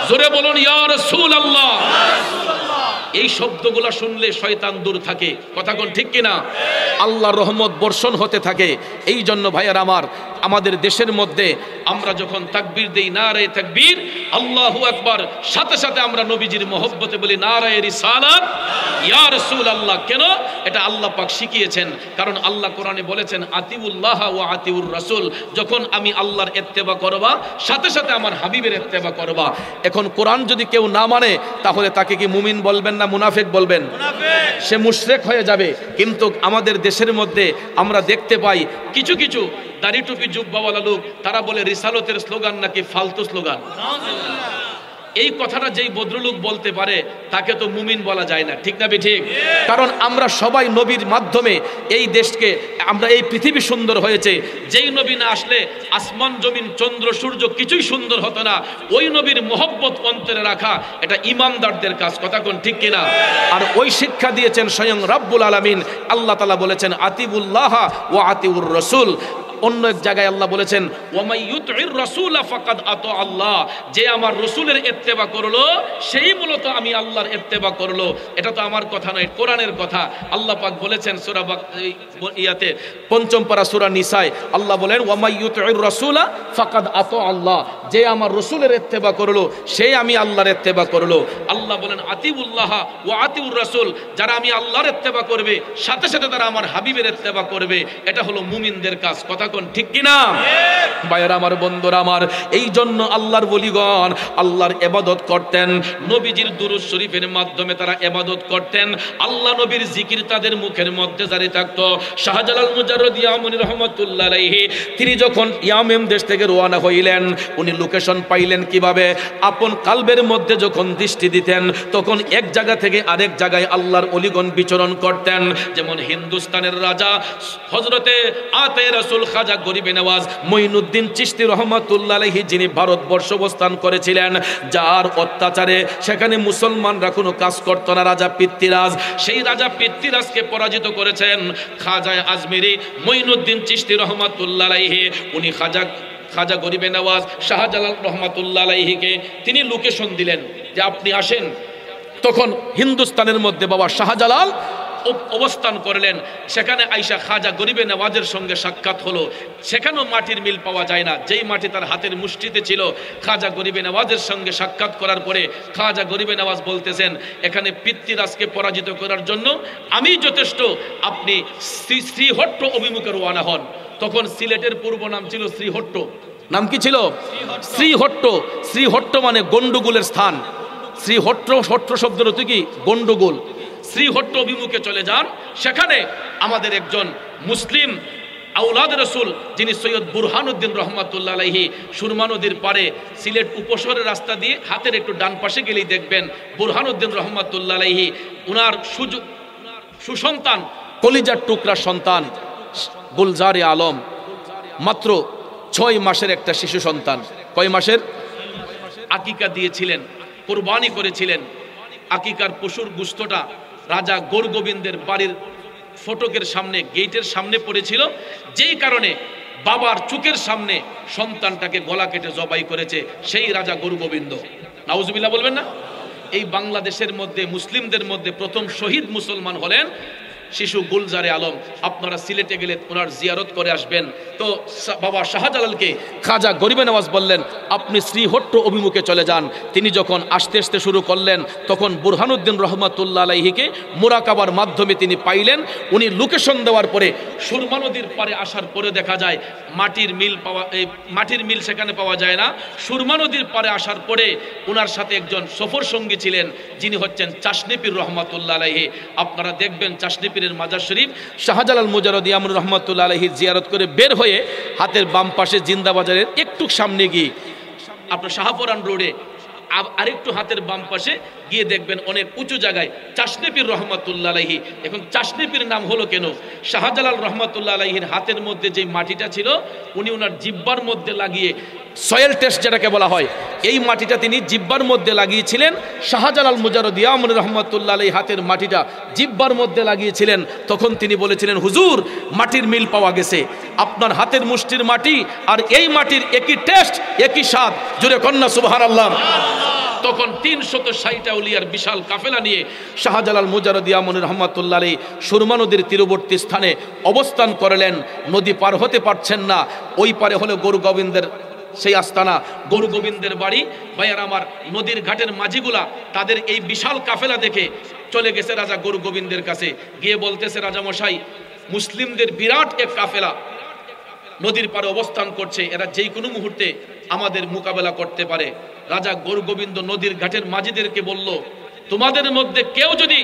জোরে বলুন ইয়া রাসূলুল্লাহ। এই শব্দগুলো শুনলে শয়তান দূর থাকে। কথা কোন ঠিক কিনা? আল্লাহর রহমত বর্ষণ হতে থাকে। এই জন্য ভাইয়ার আমার, আমাদের দেশের মধ্যে আমরা যখন তাকবীর দেই, নারায়ে তাকবীর, আল্লাহু আকবার, সাথে সাথে আমরা নবীজির মহব্বতে বলি নারায়ে রিসালাত, ইয়া রাসূলুল্লাহ। কেন? এটা আল্লাহ পাক শিখিয়েছেন। কারণ আল্লাহ কোরআনে বলেছেন আতিউল্লাহ ওয়া আতিউর রাসূল। যখন আমি আল্লাহর ইত্তেবা করবা, সাথে সাথে আমার হাবিবের ইত্তেবা করবা। এখন কোরআন যদি কেউ না মানে, তাহলে তাকে কি মুমিন বলবেন না মুনাফিক বলবেন? সে মুশরিক হয়ে যাবে। কিন্তু আমাদের দেশের মধ্যে আমরা দেখতে পাই কিছু কিছু দাড়ি টুপি জুব্বাওয়ালা লোক, তারা বলে রিসালতের স্লোগান নাকি ফালতু স্লোগান। এই কথাটা যেই ভদ্রলোক বলতে পারে, তাকে তো মুমিন বলা যায় না। ঠিক না ঠিক? কারণ আমরা সবাই নবীর মাধ্যমে এই দেশকে, আমরা এই পৃথিবী সুন্দর হয়েছে। যেই নবী না আসলে আসমান জমিন চন্দ্র সূর্য কিছুই সুন্দর হতো না। ওই নবীর মহব্বত অন্তরে রাখা, এটা ইমানদারদের কাজ। কথা কোন ঠিক কিনা? আর ওই শিক্ষা দিয়েছেন স্বয়ং রব্বুল আলামিন। আল্লাহ তাআলা বলেছেন আতিউল্লাহ ওয়া আতিউর রাসূল। অন্য এক জায়গায় আল্লাহ বলেছেন ওয়ামাই ইউতির রাসূলা ফাকাদ আতা আল্লাহ, যে আমার রাসূলের ইত্তেবা করলো সেই মূলত আমি আল্লাহর ইত্তেবা করলো। এটা তো আমার কথা নয়, কোরআনের কথা। আল্লাহ পাক বলেছেন সূরা ইয়াতে ৫ম পারা সূরা নিসায়, আল্লাহ বলেন ওয়ামাই ইউতির রাসূলা ফাকাদ আতা আল্লাহ, যে আমার রাসূলের ইত্তেবা করলো সেই আমি আল্লাহর ইত্তেবা করলো। আল্লাহ বলেন আতিউল্লাহ ওয়া আতিউর রাসূল, যারা আমি আল্লাহর ইত্তেবা করবে, সাথে সাথে তারা আমার হাবিবের ইত্তেবা করবে। এটা হলো মুমিনদের কাজ। কথা ঠিক কিনা? ভাইয়েরা আমার, বন্ধুরা আমার, এই জন্য আল্লাহর ওলিগণ আল্লাহর ইবাদত করতেন। নবীজির দুরূদ শরীফের মাধ্যমে তারা ইবাদত করতেন। আল্লাহ নবীর জিকির তাদের মুখের মধ্যে জারি থাকতো। শাহজালাল মুজাররদ ইয়ামানি রহমাতুল্লাহ আলাইহি, তিনি যখন ইয়ামেম দেশ থেকে রওনা হইলেন, উনি লোকেশন পাইলেন কিভাবে? আপন কালবের মধ্যে যখন দৃষ্টি দিতেন, তখন এক জায়গা থেকে আরেক জায়গায় আল্লাহর ওলিগণ বিচরণ করতেন। যেমন হিন্দুস্তানের রাজা হযরতে আতে রাসূল খাজা গরিবে নওয়াজ মঈনুদ্দিন চিশতি রহমাতুল্লাহ আলাইহি, যিনি ভারতবর্ষ অবস্থান করেছিলেন, যার অত্যাচারে সেখানে মুসলমানরা কোনো কাজ করত না, রাজা পিতৃরাজ, সেই রাজা পিতৃরাজকে পরাজিত করেছেন খাজা আজমিরি মঈনুদ্দিন চিশতি রহমাতুল্লাহ আলাইহি। উনি খাজা খাজা গরিবে নওয়াজ শাহজালাল রহমাতুল্লাহ আলাইহিকে তিনি লোকেশন দিলেন যে আপনি আসেন। তখন হিন্দুস্তানের মধ্যে বাবা শাহজালাল অবস্থান করলেন। সেখানে আইসা খাজা গরিবে নওয়াজের সঙ্গে সাক্ষাৎ হলো। সেখানেও মাটির মিল পাওয়া যায় না, যেই মাটি তার হাতের মুষ্টিতে ছিল। খাজা গরিবে নওয়াজের সঙ্গে সাক্ষাৎ করার পরে খাজা গরিবে নওয়াজ বলতেছেন, এখানে পিতৃরাজকে পরাজিত করার জন্য আমি যথেষ্ট, আপনি শ্রীহট্ট অভিমুখে রওনা হন। তখন সিলেটের পূর্ব নাম ছিল শ্রীহট্ট। নাম কি ছিল? শ্রীহট্ট। শ্রীহট্ট মানে গন্ডগোলের স্থান। শ্রীহট্ট, হট্ট শব্দের অর্থ কি? গন্ডগোল। শ্রীহট্ট অভিমুখে চলে যান। সেখানে আমাদের একজন মুসলিম আওলাদ রসুল যিনি সৈয়দ বুরহানুদ্দিন রহমাতুল্লাহ আলাইহি সুরমা নদীর পারে সিলেট উপশহরের রাস্তা দিয়ে হাতের একটু ডান পাশে গেলেই দেখবেন বুরহানুদ্দিন রহমাতুল্লাহ আলাইহি উনার সুসন্তান, কলিজার টুকরা সন্তান গুলজারে আলম, মাত্র 6 মাসের একটা শিশু সন্তান। কয় মাসের? আকিকা দিয়েছিলেন, কোরবানি করেছিলেন। আকিকার পশুর গোশতটা রাজা গোরগোবিন্দের বাড়ির ফটকের সামনে, গেটের সামনে পড়েছিল, যেই কারণে বাবার চোখের সামনে সন্তানটাকে গলা কেটে জবাই করেছে সেই রাজা গোরগোবিন্দ। নাউজুবিল্লাহ বলবেন না? এই বাংলাদেশের মধ্যে মুসলিমদের মধ্যে প্রথম শহীদ মুসলমান হলেন শিশু গুলজারে আলম। আপনারা সিলেটে গেলে ওনার জিয়ারত করে আসবেন। তো বাবা শাহজালালকে খাজা গরিবে নওয়াজ বললেন, আপনি শ্রীহট্ট অভিমুখে চলে যান। তিনি যখন আসতে আসতে শুরু করলেন, তখন বুরহানুদ্দিন রহমাতুল্লাহ আলাইহিকে মুরাকাবার মাধ্যমে তিনি পাইলেন। উনি লোকেশন দেওয়ার পরে সুরমা নদীর পারে আসার পরে দেখা যায় মাটির মিল সেখানে পাওয়া যায় না। সুরমা নদীর পারে আসার পরে ওনার সাথে একজন সফর সঙ্গী ছিলেন, যিনি হচ্ছেন চাশনিপীর রহমাতুল্লাহ আলাইহি। আপনারা দেখবেন চাশনিপীর মাজার শরীফ শাহজালাল মুজাররদ ইয়ামুর রহমাতুল্লাহ আলাইহি জিয়ারত করে বের হয়ে হাতের বাম পাশে জিন্দা বাজারের একটু সামনে গিয়ে আপনার শাহপুরান রোডে আরেকটু হাতের বাম পাশে গিয়ে দেখবেন অনেক উঁচু জায়গায় চাশনিপীর রহমাতুল্লাহ আলাইহি। এখন চাশনিপীর নাম হলো কেন? শাহজালাল রহমাতুল্লাহ আলাইহির হাতের মধ্যে যে মাটিটা ছিল উনি ওনার জিব্বার মধ্যে লাগিয়ে, সয়েল টেস্ট যেটাকে বলা হয়, এই মাটিটা তিনি জিব্বার মধ্যে লাগিয়েছিলেন। শাহজালাল মুজাররদ ইয়ামুর রহমাতুল্লাহ আলাইহি হাতের মাটিটা জিব্বার মধ্যে লাগিয়েছিলেন। তখন তিনি বলেছিলেন, হুজুর মাটির মিল পাওয়া গেছে, আপনার হাতের মুষ্টির মাটি আর এই মাটির একই টেস্ট, একই স্বাদ। জোরে কন্যা সুবহানাল্লাহ। তখন 360 আউলিয়ার বিশাল কাফেলা নিয়ে শাহজালাল মুজাররদ ইয়ামুর রহমাতুল্লাহ আলাইহি সুরমা নদীর তীরবর্তী স্থানে অবস্থান করলেন। নদী পার হতে পারছেন না। ওই পারে হলো গোরগোবিন্দের সেই আস্তানা, গোরগোবিন্দের বাড়ি। ভাইয়ার আমার, নদীর ঘাটের মাঝিগুলা তাদের এই বিশাল কাফেলা দেখে চলে গেছে রাজা গোরগোবিন্দের কাছে, গিয়ে বলতেছে, রাজা মশাই, মুসলিমদের বিরাট এক কাফেলা নদীর পারে অবস্থান করছে, এরা যেই কোনো মুহূর্তে আমাদের মোকাবেলা করতে পারে। রাজা গোরগোবিন্দ নদীর ঘাটের মাঝিদেরকে বলল, তোমাদের মধ্যে কেউ যদি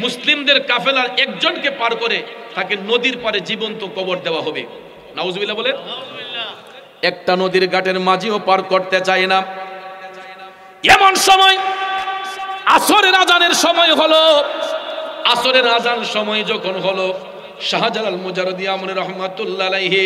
মুসলিমদের কাফেলার একজনকে পার করে, তাকে নদীর পারে জীবন্ত কবর দেওয়া হবে। নাউজুবিল্লাহ বলেন। একটা নদীর ঘাটের মাঝিও পার করতে চায় না। এমন সময় আসরের আজানের সময় হলো। আসরের আজান সময় যখন হলো, শাহজালাল মুজাররদ ইয়ামুর রহমাতুল্লাহ আলাইহি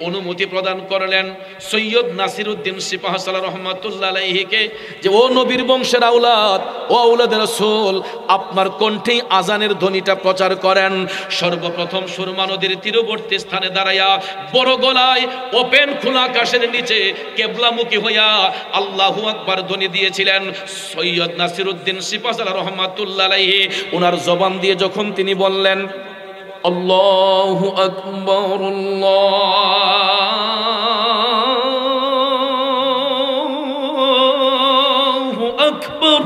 অনুমতি প্রদান করলেন সৈয়দ নাসিরউদ্দিন সিপাহসালাহ রহমাতুল্লাহ আলাইহিকে, যে ও নবীর বংশের আওলাদ, ও আওলাদ রাসূল, আপনার কণ্ঠে আজানের ধ্বনিটা প্রচার করেন। সর্বপ্রথম সুরমা নদীর তীরবর্তী স্থানে দাঁড়াইয়া বড় গলায় ওপেন খোলা আকাশের নিচে কেবলামুখী হইয়া আল্লাহু আকবার ধ্বনি দিয়েছিলেন সৈয়দ নাসিরউদ্দিন সিপাহসালাহ রহমাতুল্লাহ আলাইহি। ওনার জবান দিয়ে যখন তিনি বললেন, আল্লাহু আকবার, আল্লাহু আকবার,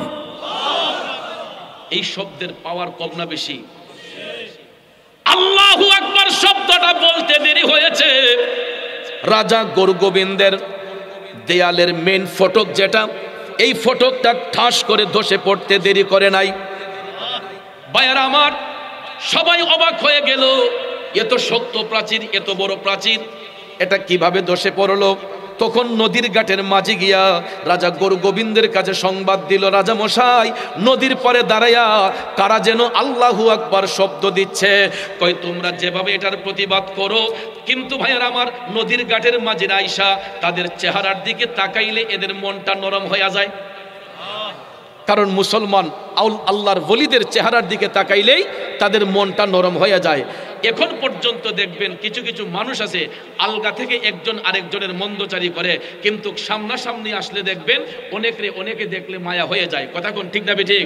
এই শব্দের পাওয়ার কম না বেশি? আল্লাহু আকবার শব্দটা বলতে দেরি হয়েছে। রাজা গোরগোবিন্দের দেয়ালের মেন ফটক যেটা, এই ফটকটা ঠাস করে ধসে পড়তে দেরি করে নাই। ভাইয়ারা আমার, সবাই অবাক হয়ে গেল, এত শক্ত প্রাচীর, এত বড় প্রাচীর, এটা কিভাবে ধসে পড়লো? তখন নদীর ঘাটের মাঝে গিয়া রাজা গোরগোবিন্দের কাছে সংবাদ দিল, রাজা মশাই, নদীর পারে দাঁড়াইয়া কারা যেন আল্লাহু আকবার শব্দ দিচ্ছে। কয়, তোমরা যেভাবে এটার প্রতিবাদ করো, কিন্তু ভাইয়ার আমার, নদীর ঘাটের মাঝে আইসা তাদের চেহারার দিকে তাকাইলে এদের মনটা নরম হয়ে যায়। কারণ মুসলমান আল্লাহর ওলিদের চেহারার দিকে তাকাইলেই তাদের মনটা নরম হয়ে যায়। এখন পর্যন্ত দেখবেন কিছু কিছু মানুষ আছে আলগা থেকে একজন আরেকজনের মন্দচারী করে, কিন্তু সামনাসামনি আসলে দেখবেন অনেকে দেখলে মায়া হয়ে যায়। কথা কোন ঠিক না ঠিক?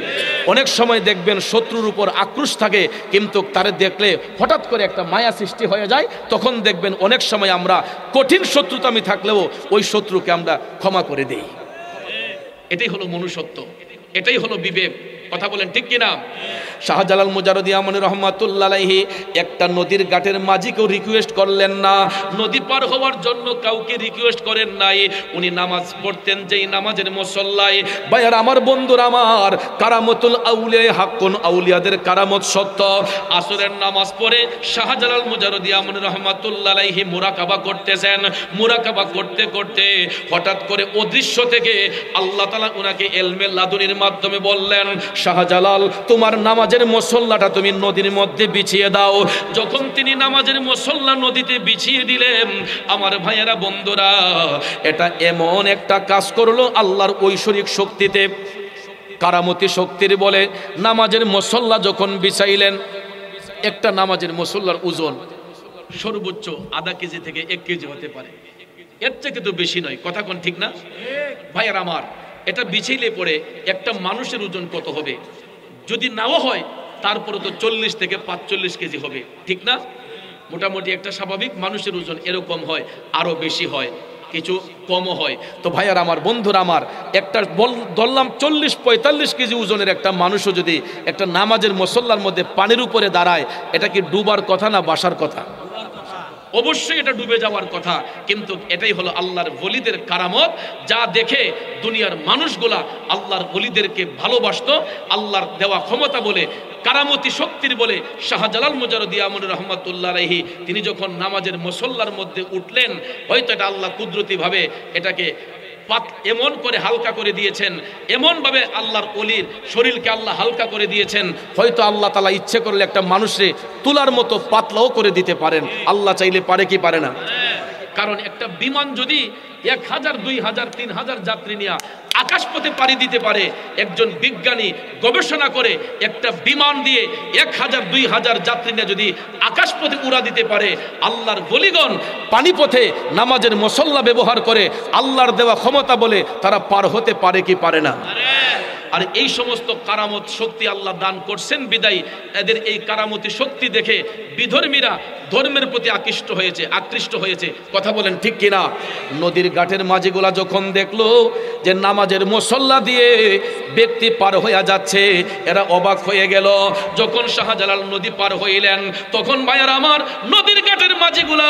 অনেক সময় দেখবেন শত্রুর উপর আক্রোশ থাকে, কিন্তু তারে দেখলে হঠাৎ করে একটা মায়া সৃষ্টি হয়ে যায়। তখন দেখবেন অনেক সময় আমরা কঠিন শত্রুতামি থাকলেও ওই শত্রুকে আমরা ক্ষমা করে দেই। এটাই হলো মনুষ্যত্ব, এটাই হলো বিবেক। কথা বলেন ঠিক কিনা? শাহজালাল মুজাররদি আমনী রহমাতুল্লাহ আলাইহি একটা নদীর ঘাটের মাঝিকেও রিকোয়েস্ট করলেন না, নদী পার হওয়ার জন্য কাউকে রিকোয়েস্ট করেন নাই। উনি নামাজ পড়তেন, যেই নামাজের মুসল্লায় ভাইয়ার আমার বন্ধুরা আমার, কারামতুল আউলিয়া হাক্কুন, আউলিয়াদের কারামত সত্য। আসরের নামাজ পড়ে শাহজালাল মুজাররদি আমনী রহমাতুল্লাহ আলাইহি মুরাকাবা করতেছেন। মুরাকাবা করতে করতে হঠাৎ করে অদৃশ্য থেকে আল্লাহ তাআলা উনাকে ইলমে লাদুনির মাধ্যমে বললেন, শাহজালাল তোমার নামাজের মুসল্লাটা তুমি নদীর মধ্যে বিছিয়ে দাও। যখন তিনি নামাজের মুসল্লা নদীতে বিছিয়ে দিলেন, আমার ভাইয়েরা বন্ধুরা, এটা এমন একটা কাজ করলো আল্লাহর ঐশ্বরিক শক্তিতে, কারামতি শক্তির বলে। নামাজের মুসল্লা যখন বিছাইলেন, একটা নামাজের মুসল্লার ওজন সর্বোচ্চ আধা কেজি থেকে 1 কেজি হতে পারে, এর থেকে তো বেশি নয়। কথা কোন ঠিক না ভাইয়েরা আমার? এটা বিছাইলে পরে একটা মানুষের ওজন কত হবে? যদি নাও হয় তারপরে তো 40 থেকে 45 কেজি হবে, ঠিক না? মোটামুটি একটা স্বাভাবিক মানুষের ওজন এরকম হয়, আরো বেশি হয়, কিছু কমও হয়। তো ভাইয়ার আমার, বন্ধুরা আমার, একটা ধরলাম 40-45 কেজি ওজনের একটা মানুষও যদি একটা নামাজের মুসল্লার মধ্যে পানির উপরে দাঁড়ায়, এটা কি ডুবার কথা না বাসার কথা? অবশ্যই এটা ডুবে যাওয়ার কথা। কিন্তু এটাই হলো আল্লাহর ওলিদের কারামত, যা দেখে দুনিয়ার মানুষগুলা আল্লাহর ওলিদেরকে ভালোবাসতো। আল্লাহর দেওয়া ক্ষমতা বলে, কারামতি শক্তির বলে শাহজালাল মুজাররদি আমনী রহমাতুল্লাহ আলাইহি তিনি যখন নামাজের মুসল্লার মধ্যে উঠলেন, হয়তো এটা আল্লাহ কুদরতিভাবে এটাকে এমন করে হালকা করে দিয়েছেন, এমন ভাবে আল্লাহর ওলির শরীরকে আল্লাহ হালকা করে দিয়েছেন, হয়তো আল্লাহ তাআলা ইচ্ছে করলে একটা মানুষে তুলার মতো পাতলাও করে দিতে পারেন। আল্লাহ চাইলে পারে কি পারে না? কারণ একটা বিমান যদি 1000, 2000, 3000 যাত্রী নিয়ে আকাশপথে পাড়ি দিতে পারে, একজন বিজ্ঞানী গবেষণা করে একটা বিমান দিয়ে 1000, 2000 যাত্রী নিয়ে যদি আকাশপথে উড়া দিতে পারে, আল্লাহর ওলিগণ পানিপথে নামাজের মুসল্লা ব্যবহার করে আল্লাহর দেওয়া ক্ষমতা বলে তারা পার হতে পারে কি পারে না? আর এই সমস্ত কারামত শক্তি আল্লাহ দান করছেন বিদায়ী এদের এই কারামতি শক্তি দেখে বিধর্মীরা ধর্মের প্রতি আকৃষ্ট হয়েছে। কথা বলেন ঠিক কিনা? নদীর ঘাটের মাঝিগুলা যখন দেখলো যে নামাজের মুসল্লা দিয়ে ব্যক্তি পার হয়ে যাচ্ছে, এরা অবাক হয়ে গেল। যখন শাহজালাল নদী পার হইলেন, তখন ভাইয়ার আমার, নদীর ঘাটের মাঝিগুলা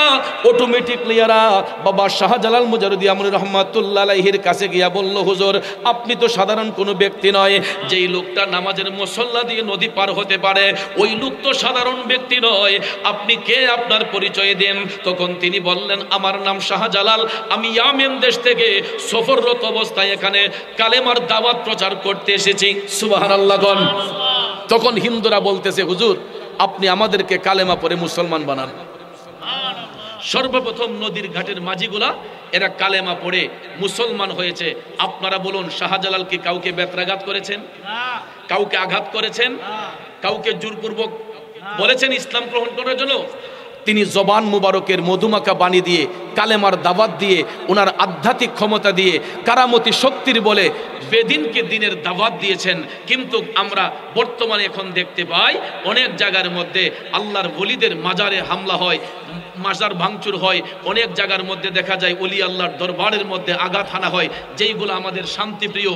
অটোমেটিকলি এরা বাবা শাহজালাল মুজাররদি আমনী রহমাতুল্লাহ আলাইহির কাছে গিয়া বলল, হুজুর আপনি তো সাধারণ কোনো ব্যক্তি নয়, যেই লোকটা নামাজের মুসল্লা দিয়ে নদী পার হতে পারে ওই লোক তো সাধারণ ব্যক্তি নয়, আপনি কে, আপনার পরিচয় দেন। তখন তিনি বললেন, আমার নাম শাহজালাল, আমি ইয়ামেন দেশ থেকে সফররত অবস্থায় এখানে কালেমার দাওয়াত প্রচার করতে এসেছি। সুবহানাল্লাহ। তখন হিন্দুরা বলতেছে, হুজুর আপনি আমাদেরকে কালেমা পড়ে মুসলমান বানান। সর্বপ্রথম নদীর ঘাটের মাঝিগুলা এরা কালেমা পড়ে মুসলমান হয়েছে। আপনারা বলুন, শাহজালাল কি কাউকে বেত্রাঘাত করেছেন? কাউকে আঘাত করেছেন? কাউকে জোরপূর্বক বলেছেন ইসলাম গ্রহণ করার জন্য? তিনি জবান মুবারকের মধুমাখা বাণী দিয়ে, কালেমার দাওয়াত দিয়ে, ওনার আধ্যাত্মিক ক্ষমতা দিয়ে, কারামতি শক্তির বলে বেদিনকে দিনের দাওয়াত দিয়েছেন। কিন্তু আমরা বর্তমানে এখন দেখতে পাই অনেক জায়গার মধ্যে আল্লাহর ওলিদের মাজারে হামলা হয়, মাজার ভাঙচুর হয়, অনেক জায়গার মধ্যে দেখা যায় ওলি আল্লাহর দরবারের মধ্যে আঘাত হানা হয়, যেইগুলো আমাদের শান্তিপ্রিয়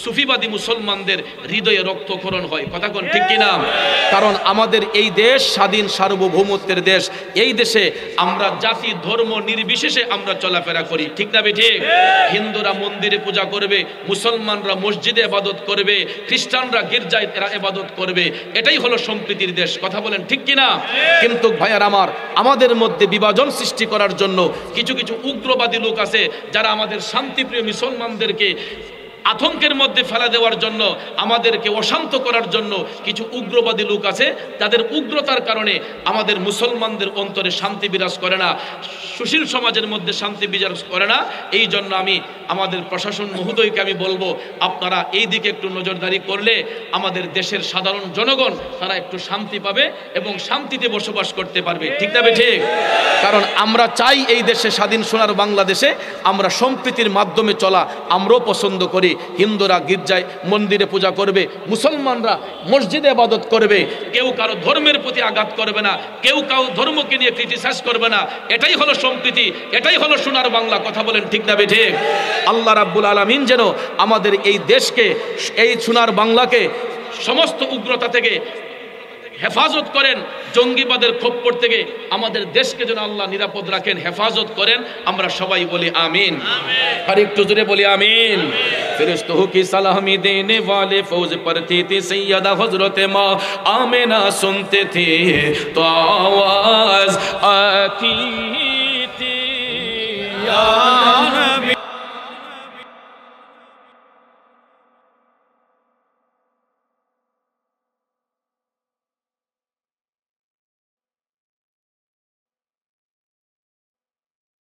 সুফিবাদী মুসলমানদের হৃদয়ে রক্তক্ষরণ হয়। কথা কোন ঠিক কিনা? কারণ আমাদের এই দেশ স্বাধীন সার্বভৌমত্বের দেশ। এই দেশে আমরা জাতি ধর্ম নির্বিশেষে আমরা চলাফেরা করি, ঠিক না ঠিক? হিন্দুরা মন্দিরে পূজা করবে, মুসলমানরা মসজিদে ইবাদত করবে, খ্রিস্টানরা গির্জায় এরা ইবাদত করবে। এটাই হলো সম্প্রীতির দেশ। কথা বলেন ঠিক কিনা? কিন্তু ভাইয়ার আমার, আমাদের মধ্যে বিভাজন সৃষ্টি করার জন্য কিছু কিছু উগ্রবাদী লোক আছে যারা আমাদের শান্তিপ্রিয় মুসলমানদেরকে আতঙ্কের মধ্যে ফেলা দেওয়ার জন্য, আমাদেরকে অশান্ত করার জন্য কিছু উগ্রবাদী লোক আছে। তাদের উগ্রতার কারণে আমাদের মুসলমানদের অন্তরে শান্তি বিরাজ করে না, সুশীল সমাজের মধ্যে শান্তি বিরাজ করে না। এই জন্য আমি আমাদের প্রশাসন মহোদয়কে আমি বলবো, আপনারা এই দিকে একটু নজরদারি করলে আমাদের দেশের সাধারণ জনগণ তারা একটু শান্তি পাবে এবং শান্তিতে বসবাস করতে পারবে। ঠিক না ঠিক? কারণ আমরা চাই এই দেশে, স্বাধীন সোনার বাংলাদেশে আমরা সম্প্রীতির মাধ্যমে চলা আমরাও পছন্দ করি। হিন্দুরা গির্জায় মন্দিরে পূজা করবে, মুসলমানরা মসজিদে ইবাদত করবে, কেউ কারো ধর্মের প্রতি আঘাত করবে না, কেউ কারো ধর্মকে নিয়ে ক্রিটিসাইজ করবে না। এটাই হলো সম্প্রীতি, এটাই হলো সোনার বাংলা। কথা বলেন ঠিক না ঠিক? আল্লাহ রাব্বুল আলামিন যেন আমাদের এই দেশকে, এই সোনার বাংলাকে সমস্ত উগ্রতা থেকে হেফাজত করেন, জঙ্গিবাদের খপ্পর থেকে আমাদের দেশকে যেন আল্লাহ নিরাপদ রাখেন, হেফাজত করেন। আমরা সবাই বলি আমিন। আর একটু জোরে বলি আমিন। ফেরেশতों की सलामी देने वाले फौज पढ़ती थी सैयदा हजरत माँ आमिना, सुनते थे तो आवाज आती